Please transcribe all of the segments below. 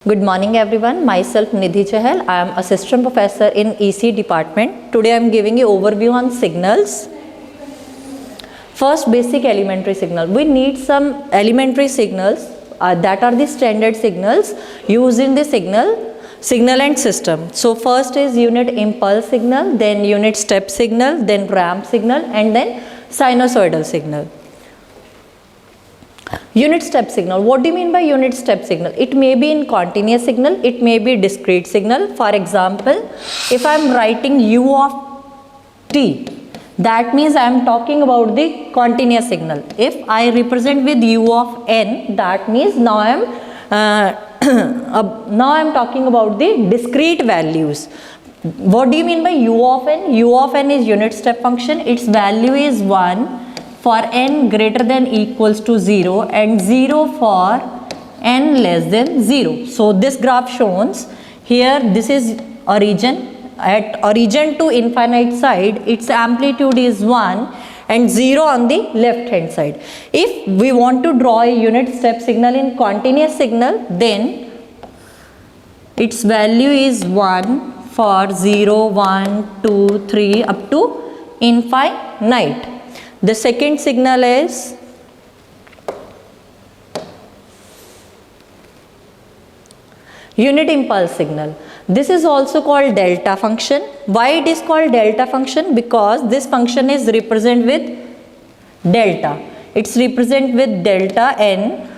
Good morning everyone, myself Nidhi Chahal. I am assistant professor in EC department. Today I am giving you overview on signals. First, basic elementary signal. We need some elementary signals that are the standard signals used in the signal and system. So first is unit impulse signal, then unit step signal, then ramp signal, and then sinusoidal signal. Unit step signal. What do you mean by unit step signal? It may be in continuous signal, it may be discrete signal. For example, if I am writing u of t, that means I am talking about the continuous signal. If I represent with u of n, that means now I am talking about the discrete values. What do you mean by u of n? U of n is unit step function. Its value is 1 for n greater than equals to 0 and 0 for n less than 0. So this graph shows here, this is origin. At origin to infinite side, its amplitude is 1 and 0 on the left hand side. If we want to draw a unit step signal in continuous signal, then its value is 1 for 0, 1, 2, 3 up to infinite. The second signal is unit impulse signal. This is also called delta function. Why it is called delta function? Because this function is represented with delta. It's represented with delta n.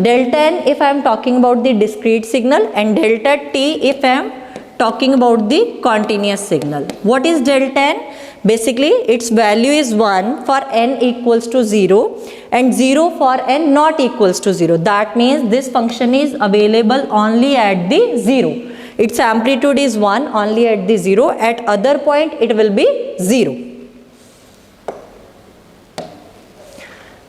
Delta n if I am talking about the discrete signal, and delta t if I am talking about the continuous signal. What is delta n? Basically, its value is 1 for n equals to 0 and 0 for n not equals to 0. That means this function is available only at the 0. Its amplitude is 1 only at the 0. At other point, it will be 0.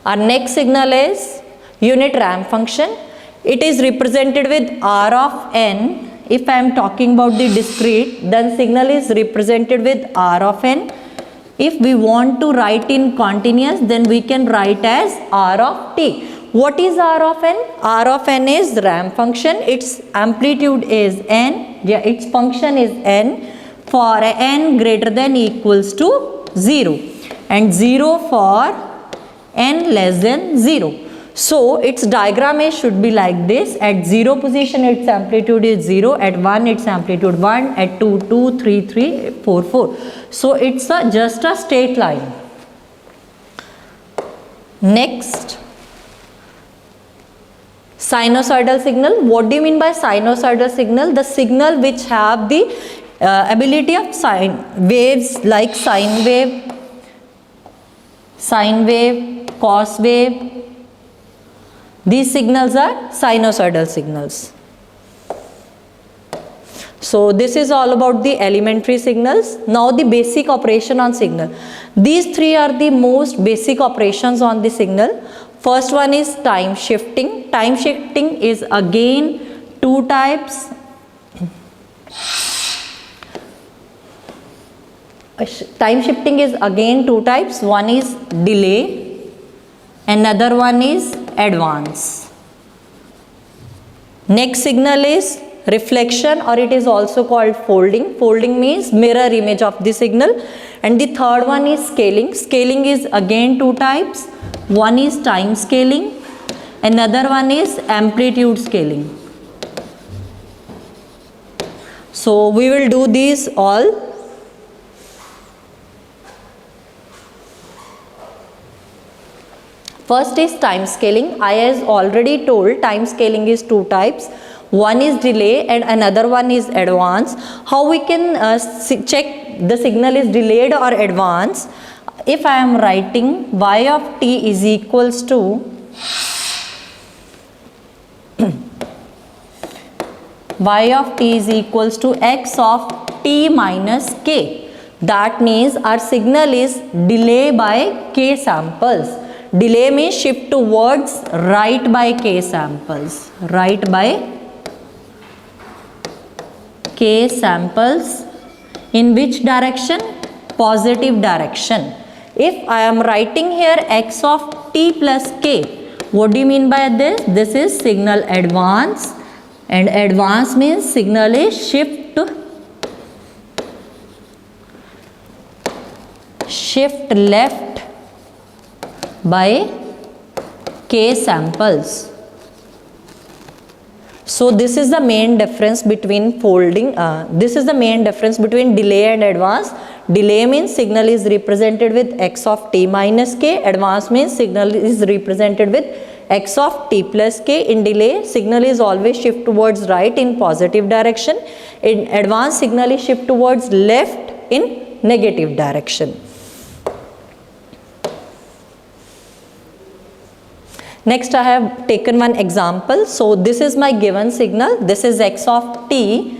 Our next signal is unit ramp function. It is represented with r of n. If I am talking about the discrete, then signal is represented with r of n. If we want to write in continuous, then we can write as r of t. What is r of n? R of n is ramp function. Its amplitude is n. Its function is n for n greater than equals to 0 and 0 for n less than 0. So its diagram should be like this. At 0 position its amplitude is 0, at 1 its amplitude 1, at 2 2, 3 3, 4 4. So it's just a straight line. Next, sinusoidal signal. What do you mean by sinusoidal signal? The signal which have the ability of sine waves like sine wave, cos wave. These signals are sinusoidal signals. So this is all about the elementary signals. Now the basic operation on signal. These three are the most basic operations on the signal. First one is time shifting. Time shifting is again two types. Time shifting is again two types. One is delay, another one is advance. Next signal is reflection, or it is also called folding. Folding means mirror image of the signal. And the third one is scaling. Scaling is again two types. One is time scaling, another one is amplitude scaling. So we will do these all. First is time scaling. I has already told time scaling is two types. One is delay and another one is advance. How we can check the signal is delayed or advanced? If I am writing y of t is equals to y of t is equals to x of t minus k. That means our signal is delay by k samples. Delay means shift towards right by k samples. Right by k samples. In which direction? Positive direction. If I am writing here x of t plus k, What do you mean by this? This is signal advance, and advance means signal is shift left by k samples. So this is the main difference between this is the main difference between delay and advance. Delay means signal is represented with x of t minus k. Advance means signal is represented with x of t plus k. In delay, signal is always shift towards right in positive direction. In advance, signal is shift towards left in negative direction. Next, I have taken one example. So this is my given signal. This is x of t.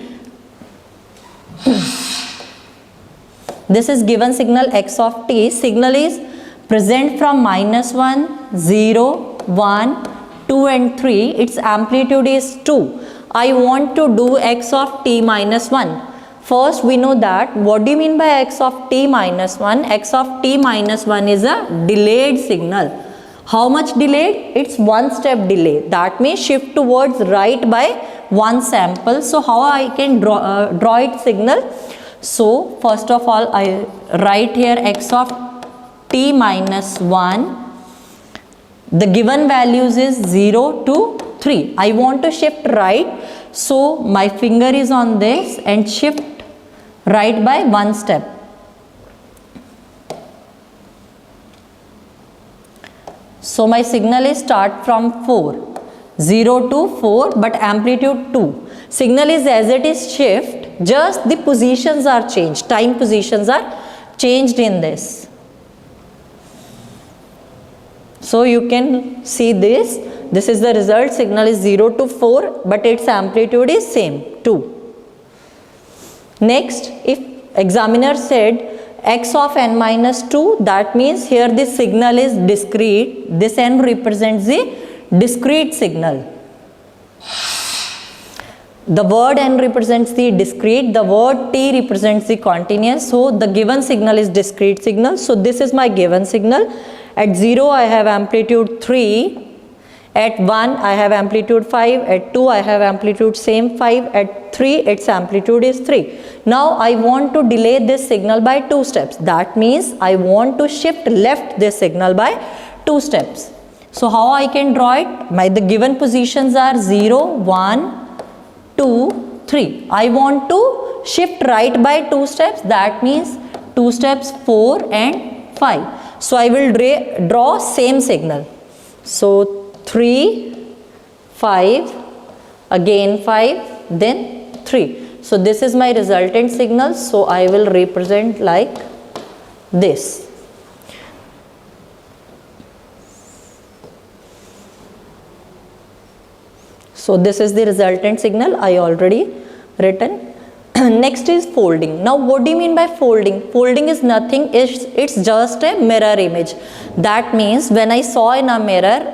This is given signal x of t. Signal is present from -1, 0, 1, 2 and 3. Its amplitude is 2. I want to do x of t minus 1. First, we know that what do you mean by x of t minus 1? X of t minus 1 is a delayed signal. How much delayed? It's one step delay. That means shift towards right by one sample. So how I can draw its signal? So first of all, I write here x of t minus 1. The given values is 0 to 3. I want to shift right. So my finger is on this and shift right by one step. So my signal is start from 4, 0 to 4, but amplitude 2. Signal is as it is shift, just the positions are changed, time positions are changed in this. So you can see this is the result. Signal is 0 to 4, but its amplitude is same, 2. Next, if examiner said x of n minus 2, that means here this signal is discrete. This n represents the discrete signal. The word n represents the discrete, the word t represents the continuous. So the given signal is discrete signal. So this is my given signal. At 0 I have amplitude 3. At 1 I have amplitude 5. At 2 I have amplitude same 5. At 3 its amplitude is 3. Now I want to delay this signal by 2 steps. That means I want to shift left this signal by 2 steps. So how I can draw it? The given positions are 0, 1, 2, 3. I want to shift right by 2 steps. That means 2 steps 4 and 5. So I will draw same signal. So 3, 5, again 5, then 3. So this is my resultant signal. So I will represent like this. So this is the resultant signal I already written. Next is folding. Now what do you mean by folding? Folding is nothing, it's just a mirror image. That means when I saw in a mirror,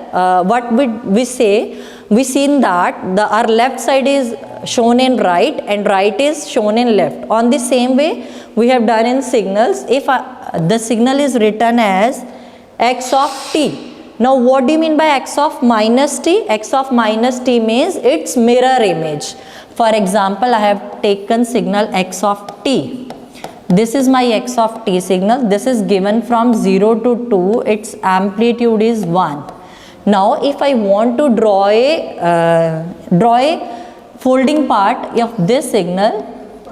what we say, we seen that our left side is shown in right and right is shown in left. On the same way we have done in signals. If the signal is written as x of t. Now what do you mean by x of minus t? X of minus t means its mirror image. For example, I have taken signal x of t. This is my x of t signal. This is given from 0 to 2. Its amplitude is 1. Now if I want to draw a folding part of this signal,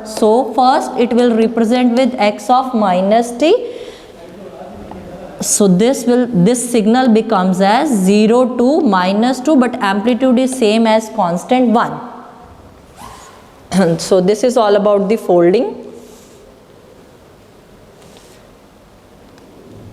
so first it will represent with x of minus t. So this signal becomes as 0 to minus 2, but amplitude is same as constant 1. So this is all about the folding.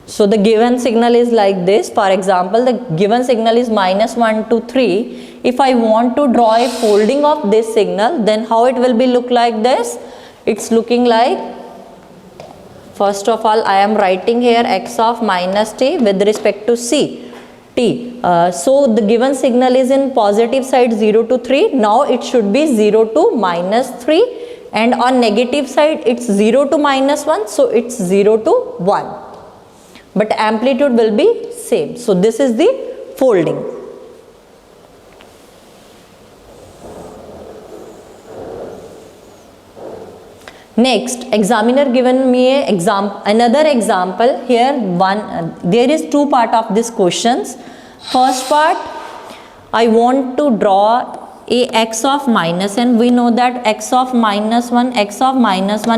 So the given signal is like this. For example, the given signal is -1 to 3. If I want to draw a folding of this signal, then how it will be look like this? It's looking like, first of all, I am writing here x of minus t with respect to t. So the given signal is in positive side 0 to 3. Now it should be 0 to -3, and on negative side it's 0 to -1. So it's 0 to 1. But amplitude will be same. So this is the folding. Next, examiner given me a another example here. There is two part of this questions. First part, I want to draw a x of minus n. We know that x of minus 1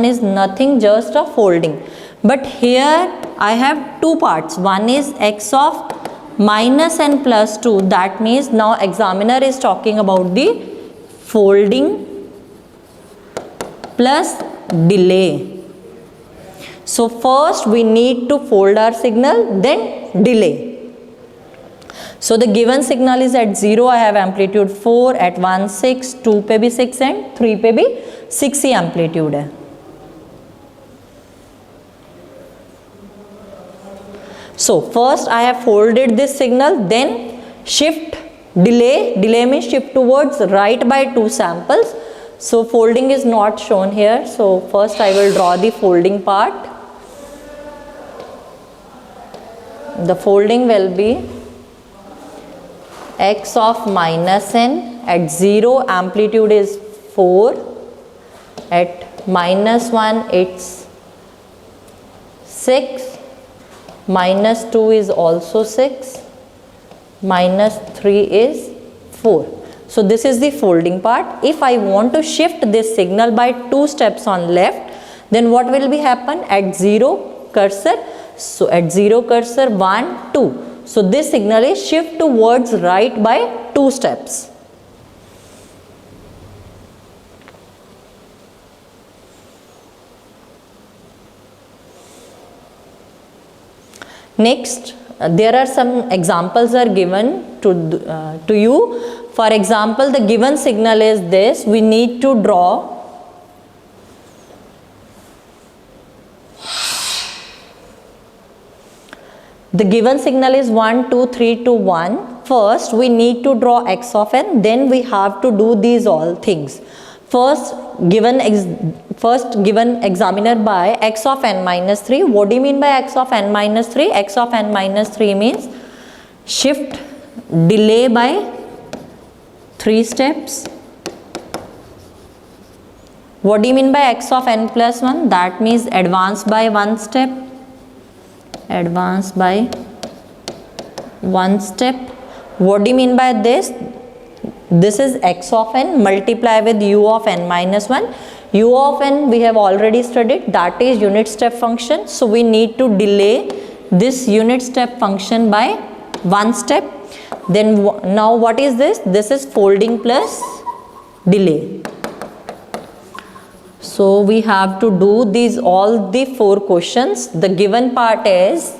is nothing, just a folding. But here I have two parts. One is x of minus n plus 2. That means now examiner is talking about the folding plus delay. So first we need to fold our signal, then delay. So the given signal is at 0, I have amplitude 4, at 1 6, 2 पे भी 6 and 3 पे भी 6 ही amplitude है. So first I have folded this signal, then shift delay. Delay means shift towards right by 2 samples. So folding is not shown here. So first I will draw the folding part. The folding will be x of minus n. At 0 amplitude is 4. At minus 1 it's 6. Minus 2 is also 6. Minus 3 is 4. So this is the folding part. If I want to shift this signal by 2 steps on left, then what will be happen at 0 cursor? So at 0 cursor 1, 2. So this signal is shift towards right by 2 steps. Next, there are some examples are given to you. For example, the given signal is this. We need to draw the given signal is 1, 2, 3 to 1. First, we need to draw x of n. Then we have to do these all things. First given examiner by x of n minus 3. What do you mean by x of n minus 3? X of n minus 3 means shift delay by 3 steps. What do you mean by x of n plus 1? That means advance by 1 step. Advance by 1 step. What do you mean by this? This is x of n multiply with u of n minus 1. U of n we have already studied, that is unit step function. So we need to delay this unit step function by 1 step. Then now what is this? This is folding plus delay. So we have to do these all the 4 questions. The given part is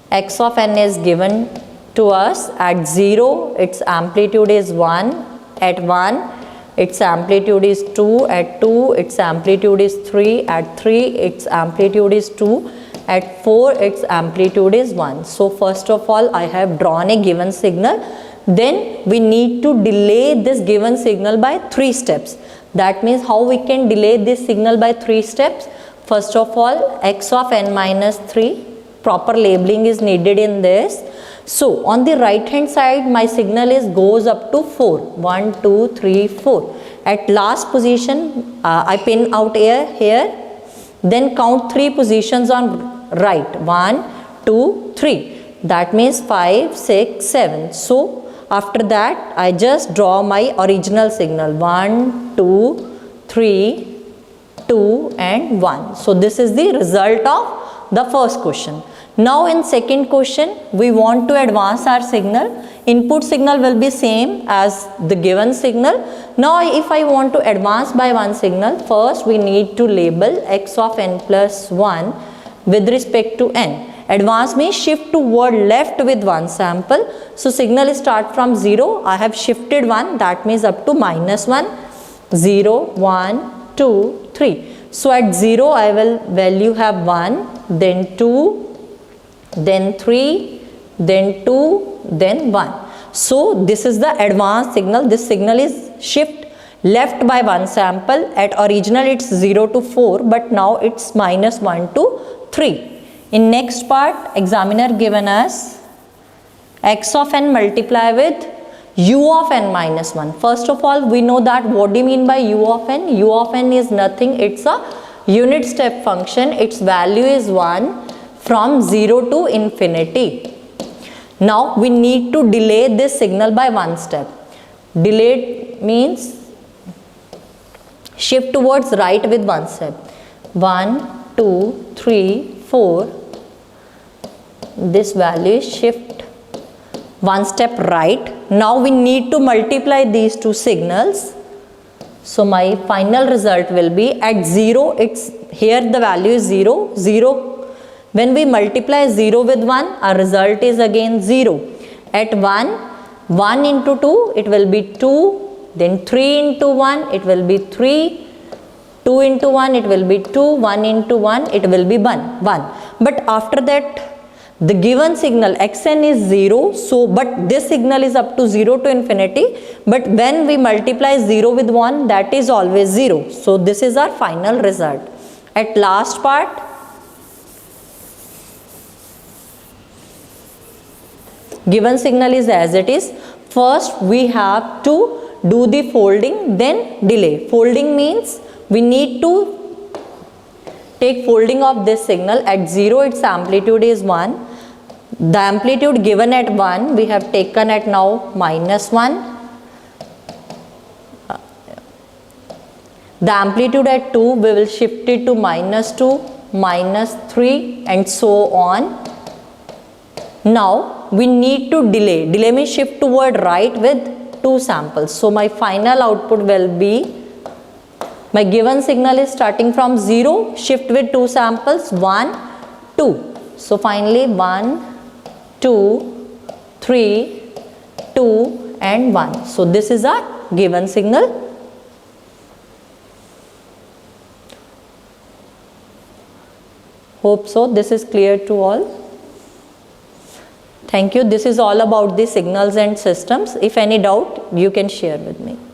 x of n is given to us. At 0 its amplitude is 1. At 1 its amplitude is 2. At 2 its amplitude is 3. At 3 its amplitude is 2. At 4 its amplitude is 1. So first of all I have drawn a given signal. Then we need to delay this given signal by 3 steps. That means how we can delay this signal by 3 steps? First of all, x of n minus 3, proper labeling is needed in this. So on the right hand side my signal goes up to 4. 1, 2, 3, 4. At last position I pin out here. Then count 3 positions on right. 1, 2, 3. That means 5, 6, 7. So after that I just draw my original signal. 1, 2, 3, 2 and 1. So this is the result of the first question. Now in second question we want to advance our signal. Input signal will be same as the given signal. Now if I want to advance by 1 signal, first we need to label x of n plus 1 with respect to n. Advance means shift toward left with 1 sample. So signal start from 0. I have shifted 1. That means up to minus 1. 0, 1, 2, 3. So at 0 I will value have 1, then 2, then 3, then 2, then 1. So this is the advanced signal. This signal is shift left by 1 sample. At original it's 0 to 4, but now it's minus 1 to 3. In next part, examiner given us x of n multiply with u of n minus 1. First of all, we know that what do you mean by u of n? U of n is nothing, it's a unit step function. Its value is 1 from 0 to infinity. Now we need to delay this signal by one step. Delayed means shift towards right with one step. 1, 2, 3, 4. This value is shift one step right. Now we need to multiply these two signals. So my final result will be at 0, it's here the value is 0, 0. When we multiply 0 with 1, our result is again 0. At 1, 1 into 2, it will be 2, then 3 into 1, it will be 3, 2 into 1, it will be 2, 1 into 1, it will be 1. But after that, the given signal xn is 0, so but this signal is up to 0 to infinity, but when we multiply 0 with 1, that is always 0. So this is our final result. At last part, given signal is as it is. First we have to do the folding, then delay. Folding means we need to take folding of this signal. At 0 its amplitude is 1. The amplitude given at 1 we have taken at now minus 1. The amplitude at 2 we will shift it to minus 2, minus 3 and so on. Now we need to delay. Delay means shift toward right with 2 samples. So my final output will be, my given signal is starting from 0, shift with 2 samples, 1, 2. So finally 1, 2, 3, 2 and 1. So this is our given signal. Hope so this is clear to all. Thank you. This is all about the signals and systems. If any doubt, you can share with me.